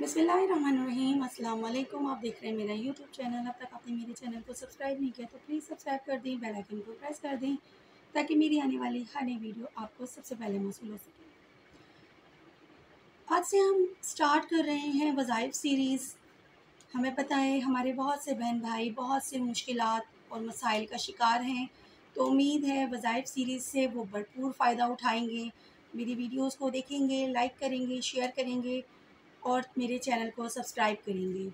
बिस्मिल्लाहिर्रहमानिर्रहीम। अस्सलाम वालेकुम। आप देख रहे हैं मेरा यूट्यूब चैनल। अब तक आपने मेरे चैनल को सब्सक्राइब नहीं किया तो प्लीज़ सब्सक्राइब कर दें, बेल आइकन को प्रेस कर दें ताकि मेरी आने वाली हर नई वीडियो आपको सबसे पहले मौसूल हो सके। आज से हम स्टार्ट कर रहे हैं वज़ाइफ सीरीज़। हमें पता है हमारे बहुत से बहन भाई बहुत से मुश्किलात और मसाइल का शिकार हैं, तो उम्मीद है वज़ाइफ सीरीज़ से वो भरपूर फ़ायदा उठाएंगे, मेरी वीडियोस को देखेंगे, लाइक करेंगे, शेयर करेंगे और मेरे चैनल को सब्सक्राइब करेंगे।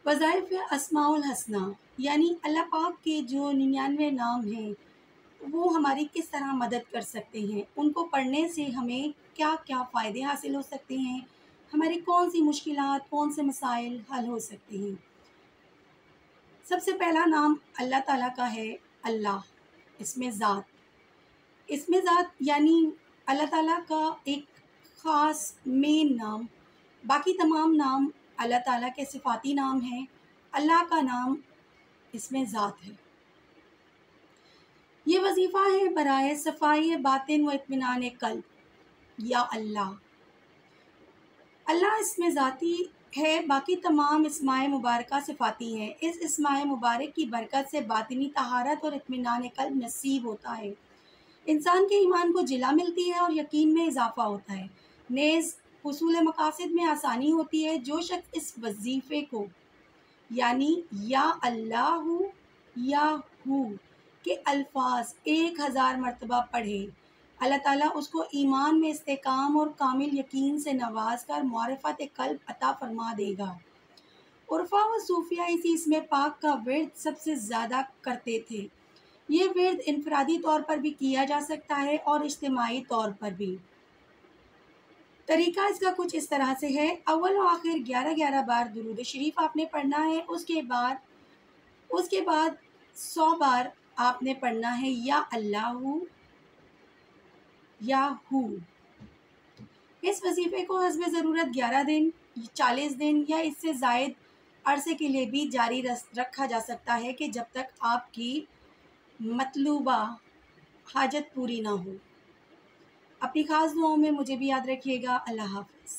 वज़ाइफ अस्माउल हसना यानी अल्लाह पाक के जो 99 नाम हैं वो हमारी किस तरह मदद कर सकते हैं, उनको पढ़ने से हमें क्या क्या फ़ायदे हासिल हो सकते हैं, हमारी कौन सी मुश्किलात कौन से मसाइल हल हो सकते हैं। सबसे पहला नाम अल्लाह ताला का है अल्लाह। इसमें ज़ात यानी अल्लाह ताला का एक ख़ास मेन नाम। बाकी तमाम नाम अल्लाह ताला के सिफ़ाती नाम हैं, अल्लाह का नाम इसमें ज़ात है। ये वजीफ़ा है बराए सफ़ाई बातिन व इत्मीनान क़ल्ब। या अल्लाह, अल्लाह इसमें ज़ाती है, बाकी तमाम इस्माए मुबारका सिफ़ाती हैं। इस इस्माए मुबारक की बरकत से बातिनी तहारत और इत्मीनान क़ल्ब नसीब होता है, इंसान के ईमान को जिला मिलती है और यकीन में इजाफ़ा होता है। नेज़ हुसूल मकासद में आसानी होती है। जो शख्स इस वजीफ़े को यानी या अल्लाहु या हू के अल्फाज 1000 मरतबा पढ़े, अल्लाह ताला उसको ईमान में इस्तेकाम और कामिल यकीन से नवाज कर मारिफत क़ल्ब अता फरमा देगा। उर्फा व सूफिया इसी इसमें पाक का विर्द सबसे ज़्यादा करते थे। ये विर्द इनफरादी तौर पर भी किया जा सकता है और इज्तिमाई तौर पर भी। तरीका इसका कुछ इस तरह से है। अव्वल व आखिर 11-11 बार दुरूद शरीफ आपने पढ़ना है। उसके बाद 100 बार आपने पढ़ना है या अल्लाहु या हू। इस वजीफ़े को हस्ब ज़रूरत 11 दिन, 40 दिन या इससे ज़ायद अरसे के लिए भी जारी रखा जा सकता है कि जब तक आपकी मतलूबा हाजत पूरी ना हो। अपनी ख़ास दुआओं में मुझे भी याद रखिएगा। अल्लाह हाफ़िज़।